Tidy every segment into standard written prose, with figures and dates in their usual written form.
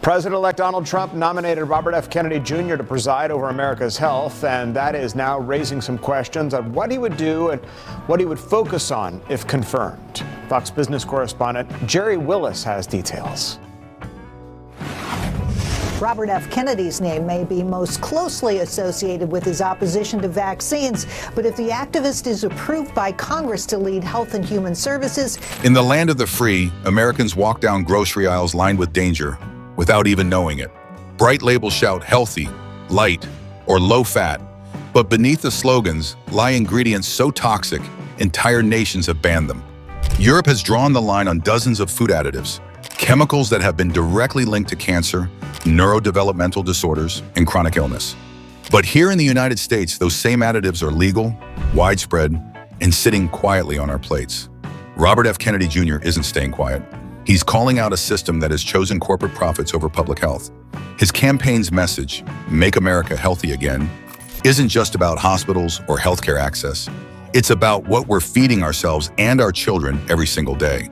President-elect Donald Trump nominated Robert F. Kennedy Jr. to preside over America's health, and that is now raising some questions on what he would do and what he would focus on if confirmed. Fox Business correspondent Jerry Willis has details. Robert F. Kennedy's name may be most closely associated with his opposition to vaccines, but if the activist is approved by Congress to lead Health and Human Services... In the land of the free, Americans walk down grocery aisles lined with danger without even knowing it. Bright labels shout healthy, light, or low fat, but beneath the slogans lie ingredients so toxic, entire nations have banned them. Europe has drawn the line on dozens of food additives, chemicals that have been directly linked to cancer, neurodevelopmental disorders, and chronic illness. But here in the United States, those same additives are legal, widespread, and sitting quietly on our plates. Robert F. Kennedy Jr. isn't staying quiet. He's calling out a system that has chosen corporate profits over public health. His campaign's message, "Make America Healthy Again," isn't just about hospitals or healthcare access. It's about what we're feeding ourselves and our children every single day.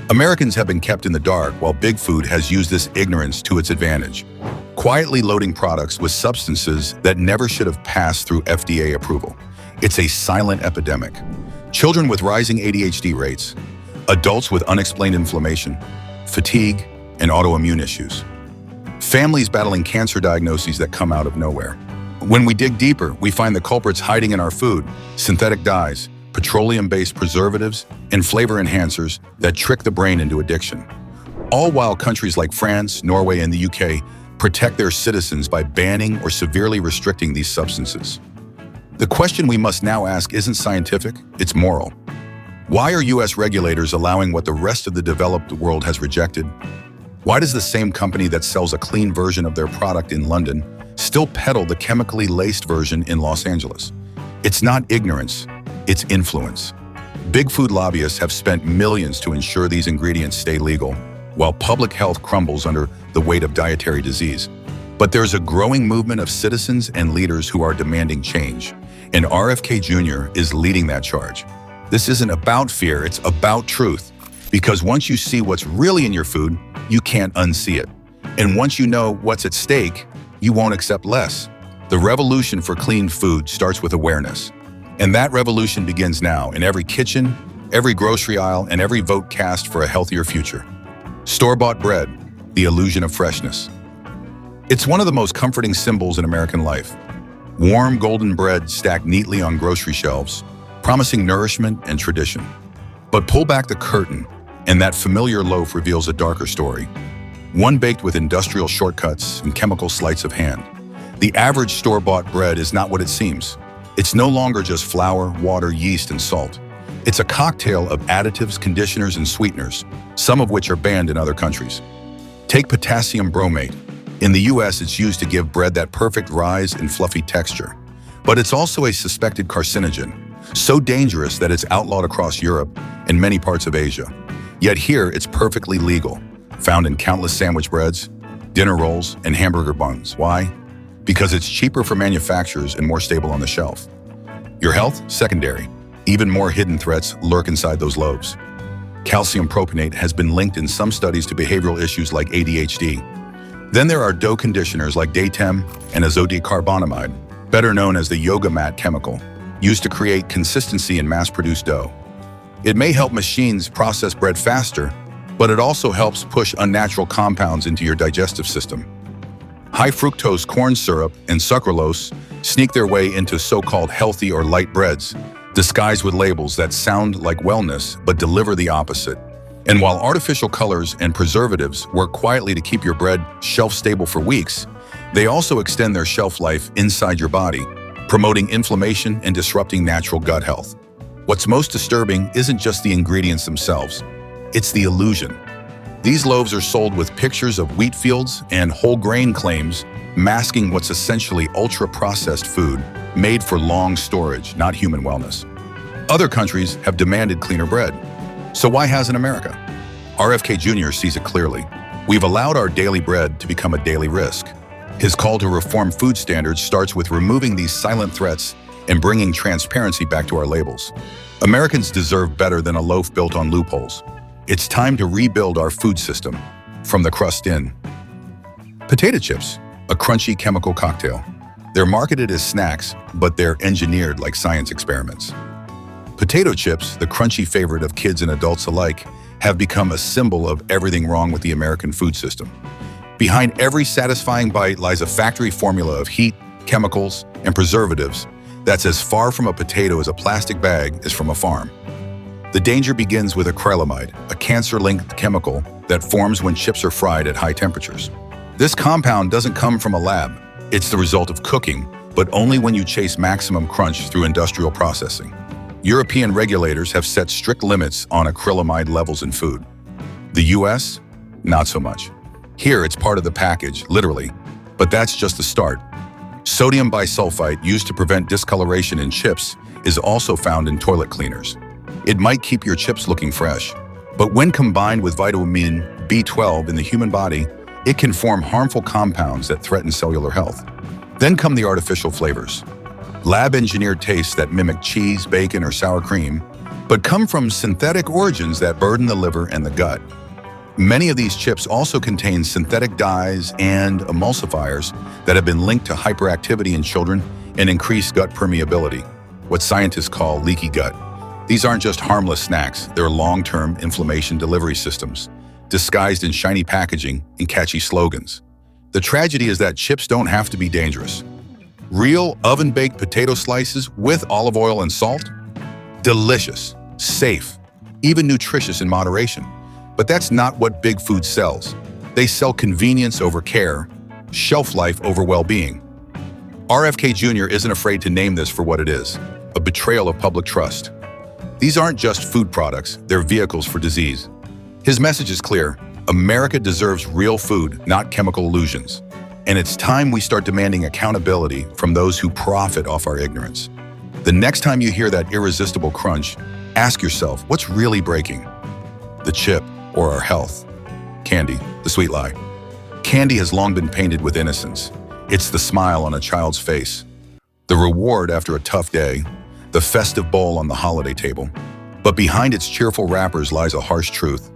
Americans have been kept in the dark while Big Food has used this ignorance to its advantage, quietly loading products with substances that never should have passed through FDA approval. It's a silent epidemic. Children with rising ADHD rates, adults with unexplained inflammation, fatigue, and autoimmune issues. Families battling cancer diagnoses that come out of nowhere. When we dig deeper, we find the culprits hiding in our food: synthetic dyes, petroleum-based preservatives, and flavor enhancers that trick the brain into addiction. All while countries like France, Norway, and the UK protect their citizens by banning or severely restricting these substances. The question we must now ask isn't scientific, it's moral. Why are U.S. regulators allowing what the rest of the developed world has rejected? Why does the same company that sells a clean version of their product in London still peddle the chemically laced version in Los Angeles? It's not ignorance, it's influence. Big food lobbyists have spent millions to ensure these ingredients stay legal, while public health crumbles under the weight of dietary disease. But there's a growing movement of citizens and leaders who are demanding change, and RFK Jr. is leading that charge. This isn't about fear, it's about truth. Because once you see what's really in your food, you can't unsee it. And once you know what's at stake, you won't accept less. The revolution for clean food starts with awareness. And that revolution begins now in every kitchen, every grocery aisle, and every vote cast for a healthier future. Store-bought bread, the illusion of freshness. It's one of the most comforting symbols in American life. Warm golden bread stacked neatly on grocery shelves, promising nourishment and tradition. But pull back the curtain, and that familiar loaf reveals a darker story. One baked with industrial shortcuts and chemical sleights of hand. The average store-bought bread is not what it seems. It's no longer just flour, water, yeast, and salt. It's a cocktail of additives, conditioners, and sweeteners, some of which are banned in other countries. Take potassium bromate. In the U.S., it's used to give bread that perfect rise and fluffy texture. But it's also a suspected carcinogen, so dangerous that it's outlawed across Europe and many parts of Asia. Yet here, it's perfectly legal, found in countless sandwich breads, dinner rolls, and hamburger buns. Why? Because it's cheaper for manufacturers and more stable on the shelf. Your health? Secondary. Even more hidden threats lurk inside those loaves. Calcium propionate has been linked in some studies to behavioral issues like ADHD. Then there are dough conditioners like Daytem and azodicarbonamide, better known as the yoga mat chemical, used to create consistency in mass-produced dough. It may help machines process bread faster, but it also helps push unnatural compounds into your digestive system. High fructose corn syrup and sucralose sneak their way into so-called healthy or light breads, disguised with labels that sound like wellness but deliver the opposite. And while artificial colors and preservatives work quietly to keep your bread shelf-stable for weeks, they also extend their shelf life inside your body, promoting inflammation and disrupting natural gut health. What's most disturbing isn't just the ingredients themselves, it's the illusion. These loaves are sold with pictures of wheat fields and whole grain claims, masking what's essentially ultra-processed food made for long storage, not human wellness. Other countries have demanded cleaner bread. So why hasn't America? RFK Jr. sees it clearly. We've allowed our daily bread to become a daily risk. His call to reform food standards starts with removing these silent threats and bringing transparency back to our labels. Americans deserve better than a loaf built on loopholes. It's time to rebuild our food system from the crust in. Potato chips, a crunchy chemical cocktail. They're marketed as snacks, but they're engineered like science experiments. Potato chips, the crunchy favorite of kids and adults alike, have become a symbol of everything wrong with the American food system. Behind every satisfying bite lies a factory formula of heat, chemicals, and preservatives that's as far from a potato as a plastic bag is from a farm. The danger begins with acrylamide, a cancer-linked chemical that forms when chips are fried at high temperatures. This compound doesn't come from a lab. It's the result of cooking, but only when you chase maximum crunch through industrial processing. European regulators have set strict limits on acrylamide levels in food. The U.S., not so much. Here, it's part of the package, literally, but that's just the start. Sodium bisulfite, used to prevent discoloration in chips, is also found in toilet cleaners. It might keep your chips looking fresh, but when combined with vitamin B12 in the human body, it can form harmful compounds that threaten cellular health. Then come the artificial flavors. Lab-engineered tastes that mimic cheese, bacon, or sour cream, but come from synthetic origins that burden the liver and the gut. Many of these chips also contain synthetic dyes and emulsifiers that have been linked to hyperactivity in children and increased gut permeability, what scientists call leaky gut. These aren't just harmless snacks, they're long-term inflammation delivery systems, disguised in shiny packaging and catchy slogans. The tragedy is that chips don't have to be dangerous. Real oven-baked potato slices with olive oil and salt? Delicious, safe, even nutritious in moderation. But that's not what big food sells. They sell convenience over care, shelf life over well-being. RFK Jr. isn't afraid to name this for what it is, a betrayal of public trust. These aren't just food products, they're vehicles for disease. His message is clear: America deserves real food, not chemical illusions. And it's time we start demanding accountability from those who profit off our ignorance. The next time you hear that irresistible crunch, ask yourself, what's really breaking? The chip or our health? Candy, the sweet lie. Candy has long been painted with innocence. It's the smile on a child's face, the reward after a tough day, the festive bowl on the holiday table. But behind its cheerful wrappers lies a harsh truth.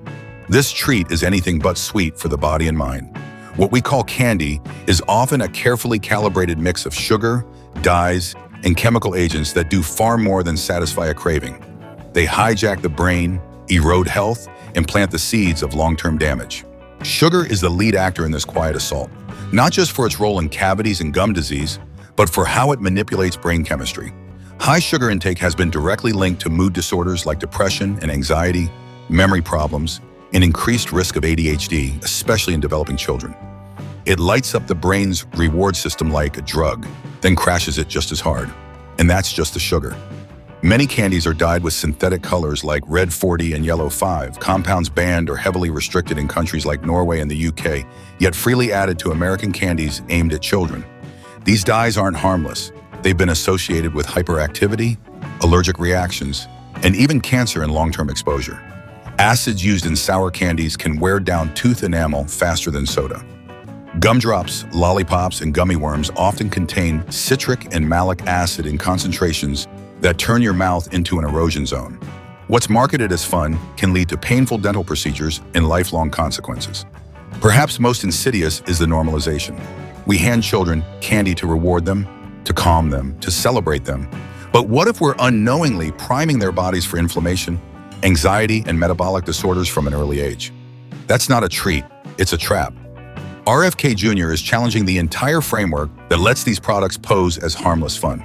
This treat is anything but sweet for the body and mind. What we call candy is often a carefully calibrated mix of sugar, dyes, and chemical agents that do far more than satisfy a craving. They hijack the brain, erode health, and plant the seeds of long-term damage. Sugar is the lead actor in this quiet assault, not just for its role in cavities and gum disease, but for how it manipulates brain chemistry. High sugar intake has been directly linked to mood disorders like depression and anxiety, memory problems, and increased risk of ADHD, especially in developing children. It lights up the brain's reward system like a drug, then crashes it just as hard. And that's just the sugar. Many candies are dyed with synthetic colors like red 40 and yellow 5, compounds banned or heavily restricted in countries like Norway and the U.K., yet freely added to American candies aimed at children. These dyes aren't harmless. They've been associated with hyperactivity, allergic reactions, and even cancer in long-term exposure. Acids used in sour candies can wear down tooth enamel faster than soda. Gumdrops, lollipops, and gummy worms often contain citric and malic acid in concentrations that turn your mouth into an erosion zone. What's marketed as fun can lead to painful dental procedures and lifelong consequences. Perhaps most insidious is the normalization. We hand children candy to reward them, to calm them, to celebrate them. But what if we're unknowingly priming their bodies for inflammation, anxiety, and metabolic disorders from an early age? That's not a treat, it's a trap. RFK Jr. is challenging the entire framework that lets these products pose as harmless fun.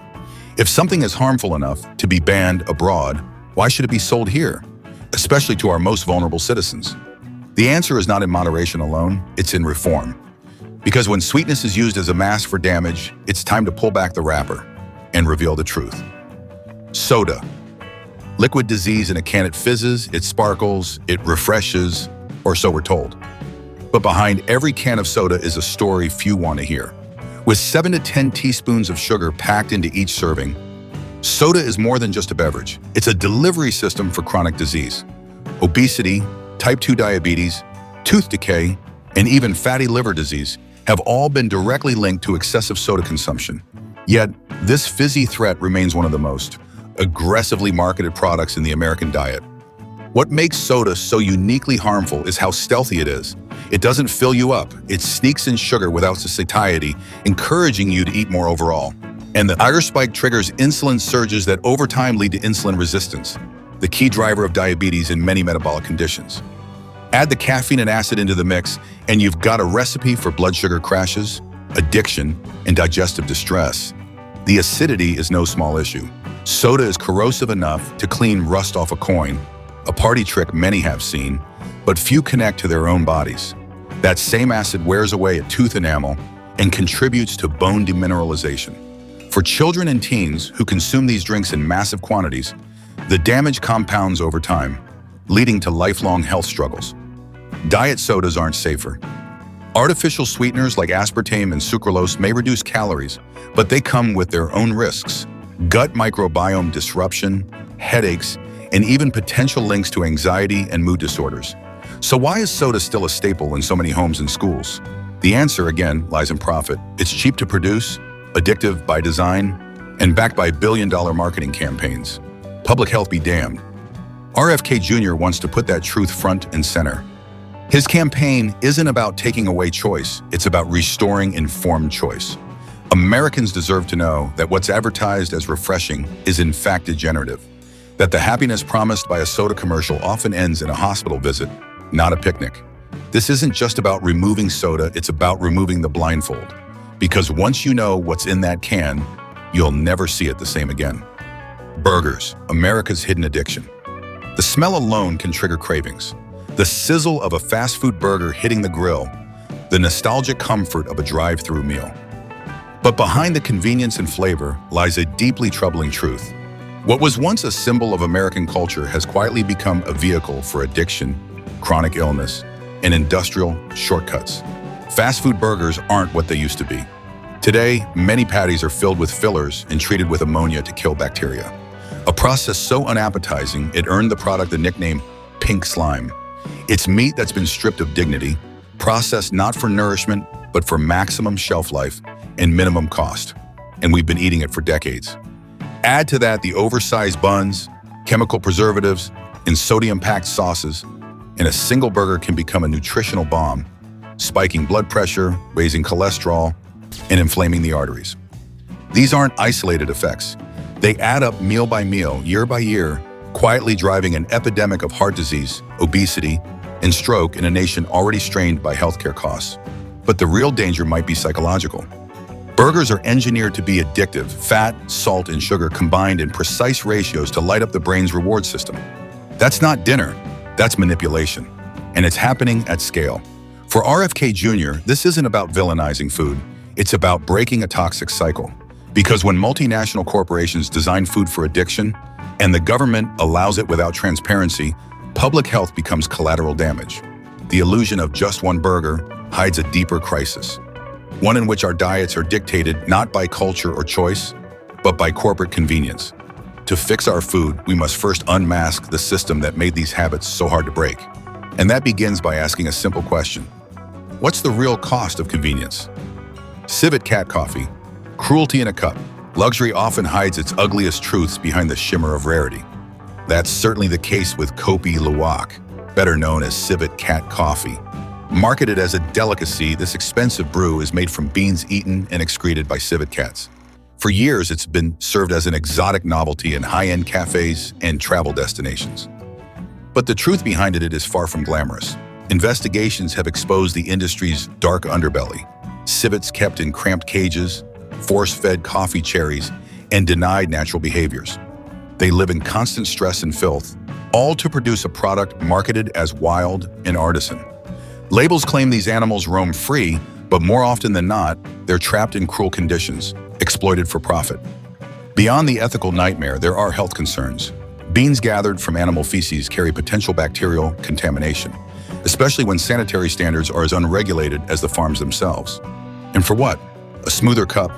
If something is harmful enough to be banned abroad, why should it be sold here, especially to our most vulnerable citizens? The answer is not in moderation alone, it's in reform. Because when sweetness is used as a mask for damage, it's time to pull back the wrapper and reveal the truth. Soda. Liquid disease in a can. It fizzes, it sparkles, it refreshes, or so we're told. But behind every can of soda is a story few want to hear. With 7 to 10 teaspoons of sugar packed into each serving, soda is more than just a beverage. It's a delivery system for chronic disease. Obesity, type 2 diabetes, tooth decay, and even fatty liver disease have all been directly linked to excessive soda consumption. Yet, this fizzy threat remains one of the most aggressively marketed products in the American diet. What makes soda so uniquely harmful is how stealthy it is. It doesn't fill you up. It sneaks in sugar without satiety, encouraging you to eat more overall. And the sugar spike triggers insulin surges that over time lead to insulin resistance, the key driver of diabetes and many metabolic conditions. Add the caffeine and acid into the mix, and you've got a recipe for blood sugar crashes, addiction, and digestive distress. The acidity is no small issue. Soda is corrosive enough to clean rust off a coin, a party trick many have seen, but few connect to their own bodies. That same acid wears away at tooth enamel and contributes to bone demineralization. For children and teens who consume these drinks in massive quantities, the damage compounds over time, leading to lifelong health struggles. Diet sodas aren't safer. Artificial sweeteners like aspartame and sucralose may reduce calories, but they come with their own risks: gut microbiome disruption, headaches, and even potential links to anxiety and mood disorders. So why is soda still a staple in so many homes and schools? The answer, again, lies in profit. It's cheap to produce, addictive by design, and backed by billion-dollar marketing campaigns. Public health be damned. RFK Jr. wants to put that truth front and center. His campaign isn't about taking away choice, it's about restoring informed choice. Americans deserve to know that what's advertised as refreshing is in fact degenerative, that the happiness promised by a soda commercial often ends in a hospital visit, not a picnic. This isn't just about removing soda, it's about removing the blindfold. Because once you know what's in that can, you'll never see it the same again. Burgers, America's hidden addiction. The smell alone can trigger cravings. The sizzle of a fast food burger hitting the grill, the nostalgic comfort of a drive-through meal. But behind the convenience and flavor lies a deeply troubling truth. What was once a symbol of American culture has quietly become a vehicle for addiction, chronic illness, and industrial shortcuts. Fast food burgers aren't what they used to be. Today, many patties are filled with fillers and treated with ammonia to kill bacteria. A process so unappetizing, it earned the product the nickname pink slime. It's meat that's been stripped of dignity, processed not for nourishment, but for maximum shelf life and minimum cost. And we've been eating it for decades. Add to that the oversized buns, chemical preservatives, and sodium-packed sauces, and a single burger can become a nutritional bomb, spiking blood pressure, raising cholesterol, and inflaming the arteries. These aren't isolated effects. They add up meal by meal, year by year, quietly driving an epidemic of heart disease, obesity, and stroke in a nation already strained by healthcare costs. But the real danger might be psychological. Burgers are engineered to be addictive. Fat, salt, and sugar combined in precise ratios to light up the brain's reward system. That's not dinner, that's manipulation. And it's happening at scale. For RFK Jr., this isn't about villainizing food. It's about breaking a toxic cycle. Because when multinational corporations design food for addiction, and the government allows it without transparency, public health becomes collateral damage. The illusion of just one burger hides a deeper crisis, one in which our diets are dictated not by culture or choice, but by corporate convenience. To fix our food, we must first unmask the system that made these habits so hard to break. And that begins by asking a simple question. What's the real cost of convenience? Civet cat coffee, cruelty in a cup. Luxury often hides its ugliest truths behind the shimmer of rarity. That's certainly the case with Kopi Luwak, better known as civet cat coffee. Marketed as a delicacy, this expensive brew is made from beans eaten and excreted by civet cats. For years, it's been served as an exotic novelty in high-end cafes and travel destinations. But the truth behind it is far from glamorous. Investigations have exposed the industry's dark underbelly. Civets kept in cramped cages, force-fed coffee cherries, and denied natural behaviors. They live in constant stress and filth, all to produce a product marketed as wild and artisan. Labels claim these animals roam free, but more often than not, they're trapped in cruel conditions, exploited for profit. Beyond the ethical nightmare, there are health concerns. Beans gathered from animal feces carry potential bacterial contamination, especially when sanitary standards are as unregulated as the farms themselves. And for what? A smoother cup?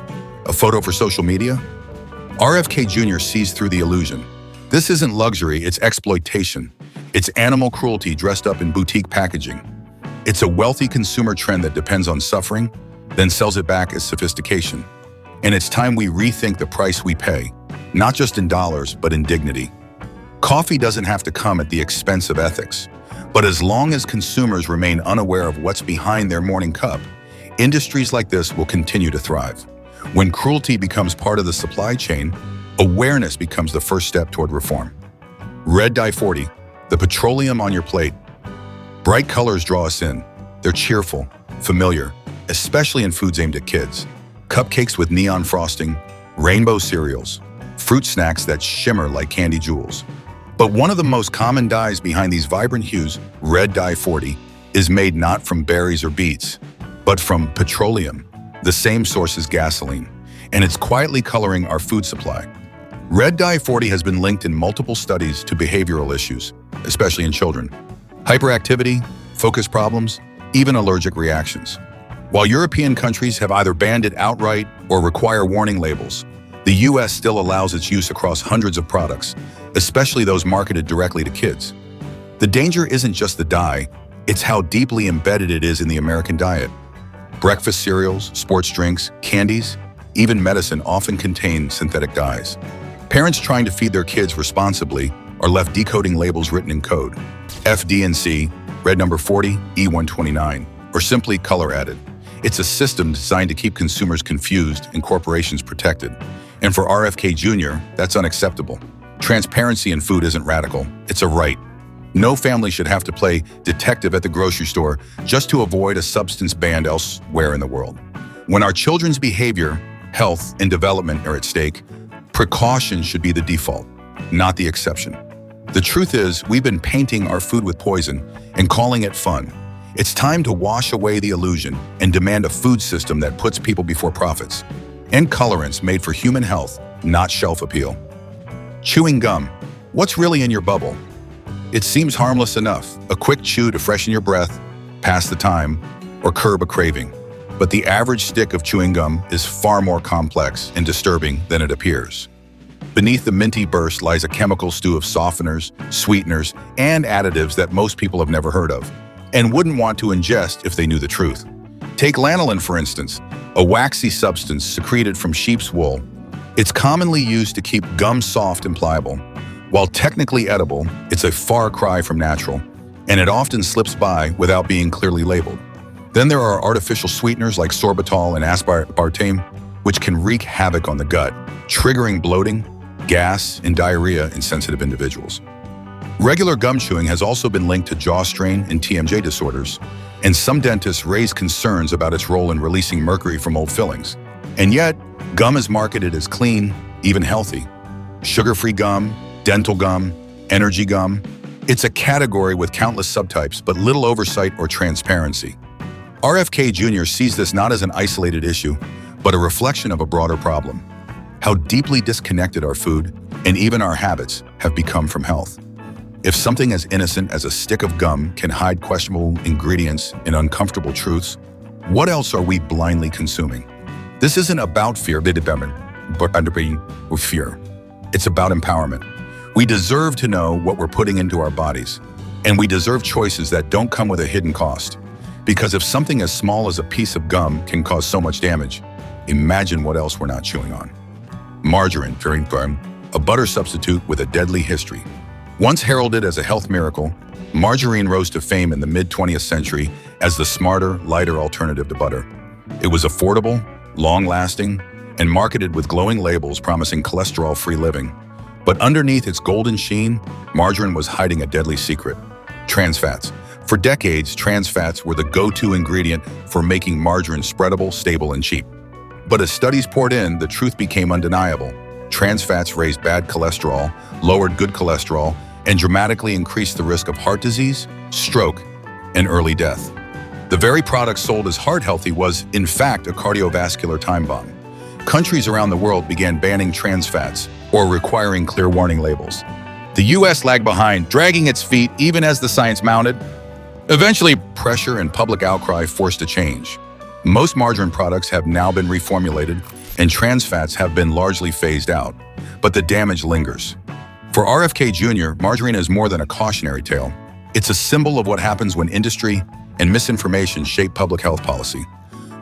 A photo for social media? RFK Jr. sees through the illusion. This isn't luxury, it's exploitation. It's animal cruelty dressed up in boutique packaging. It's a wealthy consumer trend that depends on suffering, then sells it back as sophistication. And it's time we rethink the price we pay, not just in dollars, but in dignity. Coffee doesn't have to come at the expense of ethics, But as long as consumers remain unaware of what's behind their morning cup, industries like this will continue to thrive. When cruelty becomes part of the supply chain, awareness becomes the first step toward reform. Red dye 40, the petroleum on your plate. Bright colors draw us in. They're cheerful, familiar, especially in foods aimed at kids. Cupcakes with neon frosting, rainbow cereals, fruit snacks that shimmer like candy jewels. But one of the most common dyes behind these vibrant hues, red dye 40, is made not from berries or beets, but from petroleum, the same source as gasoline, and it's quietly coloring our food supply. Red dye 40 has been linked in multiple studies to behavioral issues, especially in children. Hyperactivity, focus problems, even allergic reactions. While European countries have either banned it outright or require warning labels, the U.S. still allows its use across hundreds of products, especially those marketed directly to kids. The danger isn't just the dye, it's how deeply embedded it is in the American diet. Breakfast cereals, sports drinks, candies, even medicine often contain synthetic dyes. Parents trying to feed their kids responsibly are left decoding labels written in code. FD&C, red number 40, E129, or simply color added. It's a system designed to keep consumers confused and corporations protected. And for RFK Jr., that's unacceptable. Transparency in food isn't radical, it's a right. No family should have to play detective at the grocery store just to avoid a substance banned elsewhere in the world. When our children's behavior, health, and development are at stake, precaution should be the default, not the exception. The truth is, we've been painting our food with poison and calling it fun. It's time to wash away the illusion and demand a food system that puts people before profits. And colorants made for human health, not shelf appeal. Chewing gum. What's really in your bubble? It seems harmless enough, a quick chew to freshen your breath, pass the time, or curb a craving. But the average stick of chewing gum is far more complex and disturbing than it appears. Beneath the minty burst lies a chemical stew of softeners, sweeteners, and additives that most people have never heard of, and wouldn't want to ingest if they knew the truth. Take lanolin, for instance, a waxy substance secreted from sheep's wool. It's commonly used to keep gum soft and pliable. While technically edible, it's a far cry from natural, and it often slips by without being clearly labeled. Then there are artificial sweeteners like sorbitol and aspartame, which can wreak havoc on the gut, triggering bloating, gas, and diarrhea in sensitive individuals. Regular gum chewing has also been linked to jaw strain and TMJ disorders, and some dentists raise concerns about its role in releasing mercury from old fillings. And yet, gum is marketed as clean, even healthy. Sugar-free gum, dental gum, energy gum. It's a category with countless subtypes, but little oversight or transparency. RFK Jr. sees this not as an isolated issue, but a reflection of a broader problem. How deeply disconnected our food, and even our habits, have become from health. If something as innocent as a stick of gum can hide questionable ingredients and uncomfortable truths, what else are we blindly consuming? This isn't about fear, but fear. It's about empowerment. We deserve to know what we're putting into our bodies, and we deserve choices that don't come with a hidden cost. Because if something as small as a piece of gum can cause so much damage, imagine what else we're not chewing on. Margarine, a butter substitute with a deadly history. Once heralded as a health miracle, margarine rose to fame in the mid-20th century as the smarter, lighter alternative to butter. It was affordable, long-lasting, and marketed with glowing labels promising cholesterol-free living. But underneath its golden sheen, margarine was hiding a deadly secret: trans fats. For decades, trans fats were the go-to ingredient for making margarine spreadable, stable, and cheap. But as studies poured in, the truth became undeniable. Trans fats raised bad cholesterol, lowered good cholesterol, and dramatically increased the risk of heart disease, stroke, and early death. The very product sold as heart healthy was, in fact, a cardiovascular time bomb. Countries around the world began banning trans fats or requiring clear warning labels. The U.S. lagged behind, dragging its feet even as the science mounted. Eventually, pressure and public outcry forced a change. Most margarine products have now been reformulated, and trans fats have been largely phased out, but the damage lingers. For RFK Jr., margarine is more than a cautionary tale. It's a symbol of what happens when industry and misinformation shape public health policy.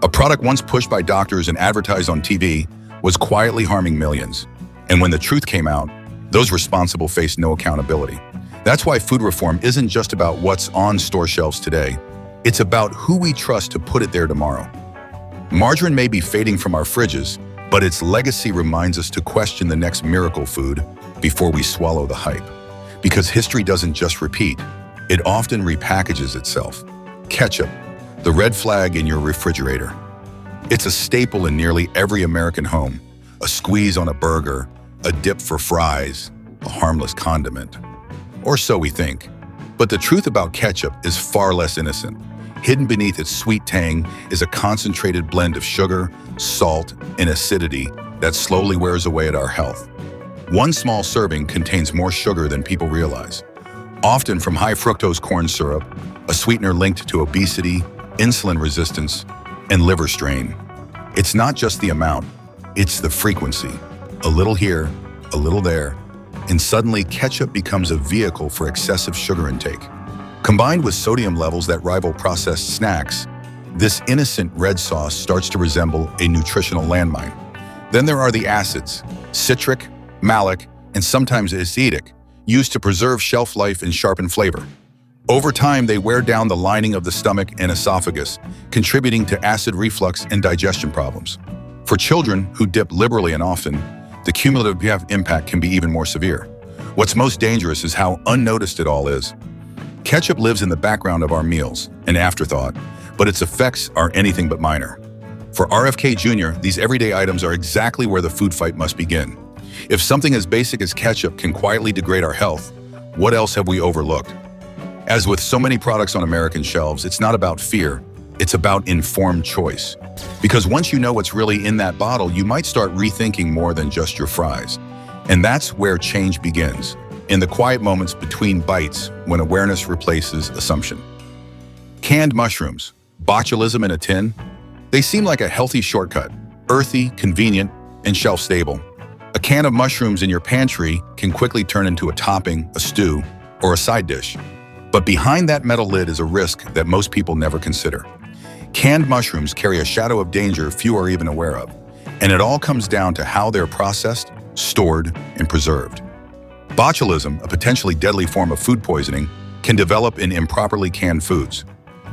A product once pushed by doctors and advertised on TV was quietly harming millions. And when the truth came out, those responsible faced no accountability. That's why food reform isn't just about what's on store shelves today. It's about who we trust to put it there tomorrow. Margarine may be fading from our fridges, but its legacy reminds us to question the next miracle food before we swallow the hype. Because history doesn't just repeat, it often repackages itself. Ketchup, the red flag in your refrigerator. It's a staple in nearly every American home. A squeeze on a burger, a dip for fries, a harmless condiment. Or so we think. But the truth about ketchup is far less innocent. Hidden beneath its sweet tang is a concentrated blend of sugar, salt, and acidity that slowly wears away at our health. One small serving contains more sugar than people realize, often from high fructose corn syrup, a sweetener linked to obesity, insulin resistance, and liver strain. It's not just the amount, it's the frequency. A little here, a little there, and suddenly ketchup becomes a vehicle for excessive sugar intake. Combined with sodium levels that rival processed snacks, this innocent red sauce starts to resemble a nutritional landmine. Then there are the acids, citric, malic, and sometimes acetic, used to preserve shelf life and sharpen flavor. Over time, they wear down the lining of the stomach and esophagus, contributing to acid reflux and digestion problems. For children who dip liberally and often, the cumulative impact can be even more severe. What's most dangerous is how unnoticed it all is. Ketchup lives in the background of our meals, an afterthought, but its effects are anything but minor. For RFK Jr., these everyday items are exactly where the food fight must begin. If something as basic as ketchup can quietly degrade our health, what else have we overlooked? As with so many products on American shelves, it's not about fear, it's about informed choice. Because once you know what's really in that bottle, you might start rethinking more than just your fries. And that's where change begins, in the quiet moments between bites when awareness replaces assumption. Canned mushrooms, botulism in a tin, they seem like a healthy shortcut, earthy, convenient, and shelf-stable. A can of mushrooms in your pantry can quickly turn into a topping, a stew, or a side dish. But behind that metal lid is a risk that most people never consider. Canned mushrooms carry a shadow of danger few are even aware of, and it all comes down to how they're processed, stored, and preserved. Botulism, a potentially deadly form of food poisoning, can develop in improperly canned foods.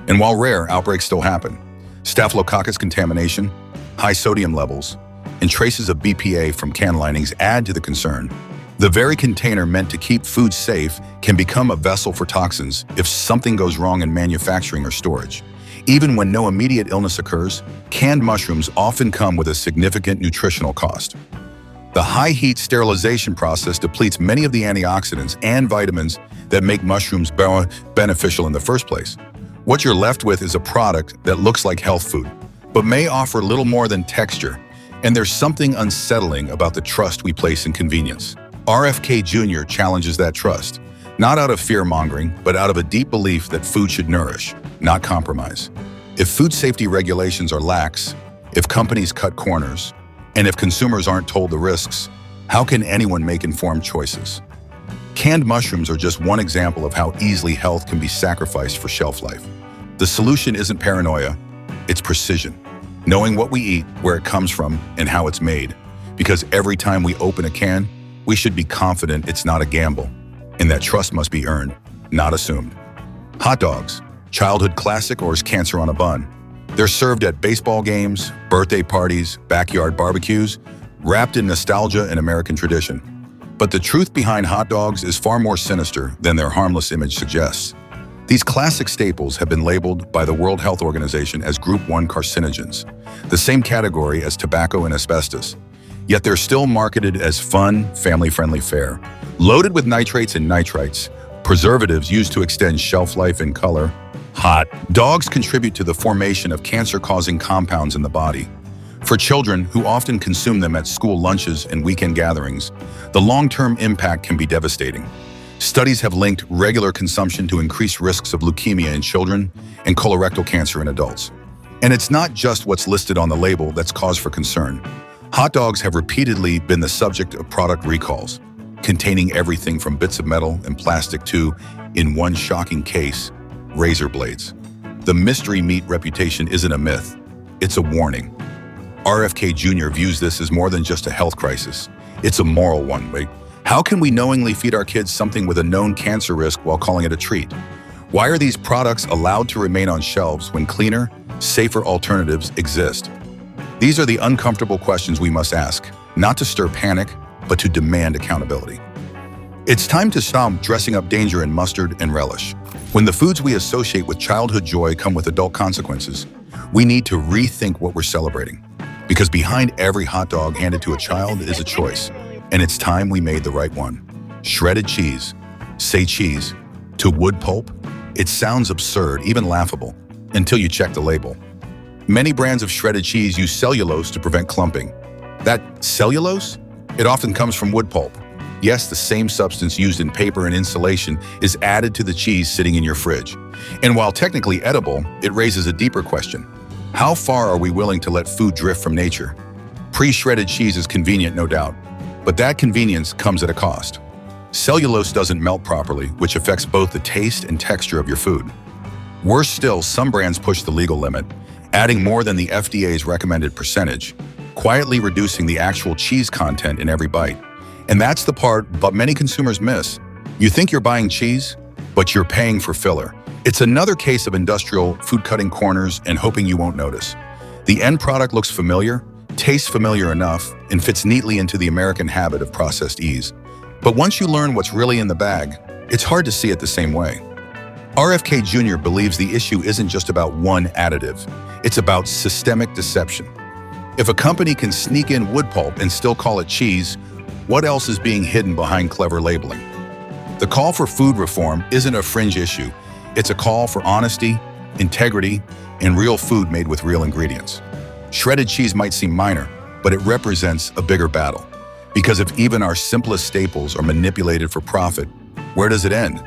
And while rare, outbreaks still happen. Staphylococcus contamination, high sodium levels, and traces of BPA from can linings add to the concern. The very container meant to keep food safe can become a vessel for toxins if something goes wrong in manufacturing or storage. Even when no immediate illness occurs, canned mushrooms often come with a significant nutritional cost. The high-heat sterilization process depletes many of the antioxidants and vitamins that make mushrooms beneficial in the first place. What you're left with is a product that looks like health food, but may offer little more than texture, and there's something unsettling about the trust we place in convenience. RFK Jr. challenges that trust, not out of fear-mongering, but out of a deep belief that food should nourish, not compromise. If food safety regulations are lax, if companies cut corners, and if consumers aren't told the risks, how can anyone make informed choices? Canned mushrooms are just one example of how easily health can be sacrificed for shelf life. The solution isn't paranoia, it's precision. Knowing what we eat, where it comes from, and how it's made. Because every time we open a can, we should be confident it's not a gamble, and that trust must be earned, not assumed. Hot dogs, childhood classic or is cancer on a bun? They're served at baseball games, birthday parties, backyard barbecues, wrapped in nostalgia and American tradition. But the truth behind hot dogs is far more sinister than their harmless image suggests. These classic staples have been labeled by the World Health Organization as Group 1 carcinogens, the same category as tobacco and asbestos. Yet they're still marketed as fun, family-friendly fare, loaded with nitrates and nitrites, preservatives used to extend shelf life and color. Hot dogs contribute to the formation of cancer-causing compounds in the body. For children who often consume them at school lunches and weekend gatherings, the long-term impact can be devastating. Studies have linked regular consumption to increased risks of leukemia in children and colorectal cancer in adults. And it's not just what's listed on the label that's cause for concern. Hot dogs have repeatedly been the subject of product recalls, containing everything from bits of metal and plastic to, in one shocking case, razor blades. The mystery meat reputation isn't a myth, it's a warning. RFK Jr. views this as more than just a health crisis. It's a moral one. How can we knowingly feed our kids something with a known cancer risk while calling it a treat? Why are these products allowed to remain on shelves when cleaner, safer alternatives exist? These are the uncomfortable questions we must ask, not to stir panic, but to demand accountability. It's time to stop dressing up danger in mustard and relish. When the foods we associate with childhood joy come with adult consequences, we need to rethink what we're celebrating. Because behind every hot dog handed to a child is a choice, and it's time we made the right one. Shredded cheese. Say cheese. To wood pulp? It sounds absurd, even laughable, until you check the label. Many brands of shredded cheese use cellulose to prevent clumping. That cellulose? It often comes from wood pulp. Yes, the same substance used in paper and insulation is added to the cheese sitting in your fridge. And while technically edible, it raises a deeper question. How far are we willing to let food drift from nature? Pre-shredded cheese is convenient, no doubt, but that convenience comes at a cost. Cellulose doesn't melt properly, which affects both the taste and texture of your food. Worse still, some brands push the legal limit, adding more than the FDA's recommended percentage, quietly reducing the actual cheese content in every bite. And that's the part but many consumers miss. You think you're buying cheese, but you're paying for filler. It's another case of industrial food cutting corners and hoping you won't notice. The end product looks familiar, tastes familiar enough, and fits neatly into the American habit of processed ease. But once you learn what's really in the bag, it's hard to see it the same way. RFK Jr. believes the issue isn't just about one additive, it's about systemic deception. If a company can sneak in wood pulp and still call it cheese, what else is being hidden behind clever labeling? The call for food reform isn't a fringe issue. It's a call for honesty, integrity, and real food made with real ingredients. Shredded cheese might seem minor, but it represents a bigger battle. Because if even our simplest staples are manipulated for profit, where does it end?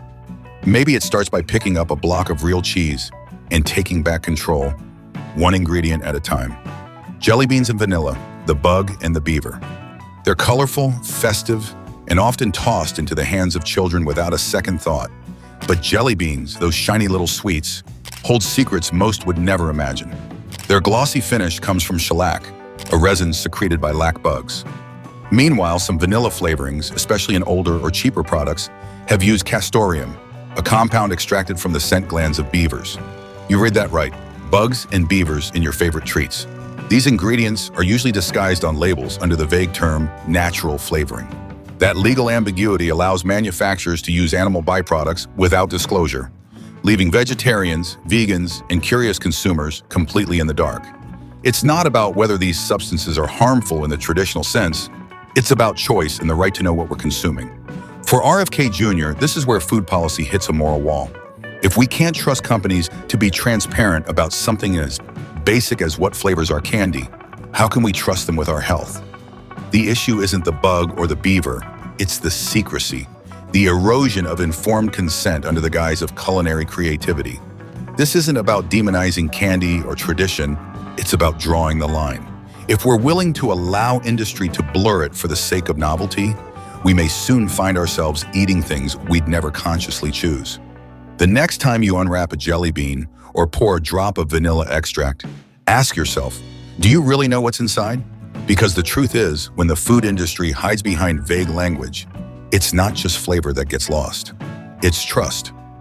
Maybe it starts by picking up a block of real cheese and taking back control, one ingredient at a time. Jelly beans and vanilla, the bug and the beaver. They're colorful, festive, and often tossed into the hands of children without a second thought. But jelly beans, those shiny little sweets, hold secrets most would never imagine. Their glossy finish comes from shellac, a resin secreted by lac bugs. Meanwhile, some vanilla flavorings, especially in older or cheaper products, have used castoreum, a compound extracted from the scent glands of beavers. You read that right, bugs and beavers in your favorite treats. These ingredients are usually disguised on labels under the vague term natural flavoring. That legal ambiguity allows manufacturers to use animal byproducts without disclosure, leaving vegetarians, vegans, and curious consumers completely in the dark. It's not about whether these substances are harmful in the traditional sense. It's about choice and the right to know what we're consuming. For RFK Jr., this is where food policy hits a moral wall. If we can't trust companies to be transparent about something as basic as what flavors our candy, how can we trust them with our health? The issue isn't the bug or the beaver, it's the secrecy, the erosion of informed consent under the guise of culinary creativity. This isn't about demonizing candy or tradition, it's about drawing the line. If we're willing to allow industry to blur it for the sake of novelty, we may soon find ourselves eating things we'd never consciously choose. The next time you unwrap a jelly bean or pour a drop of vanilla extract, ask yourself, do you really know what's inside? Because the truth is, when the food industry hides behind vague language, it's not just flavor that gets lost, it's trust.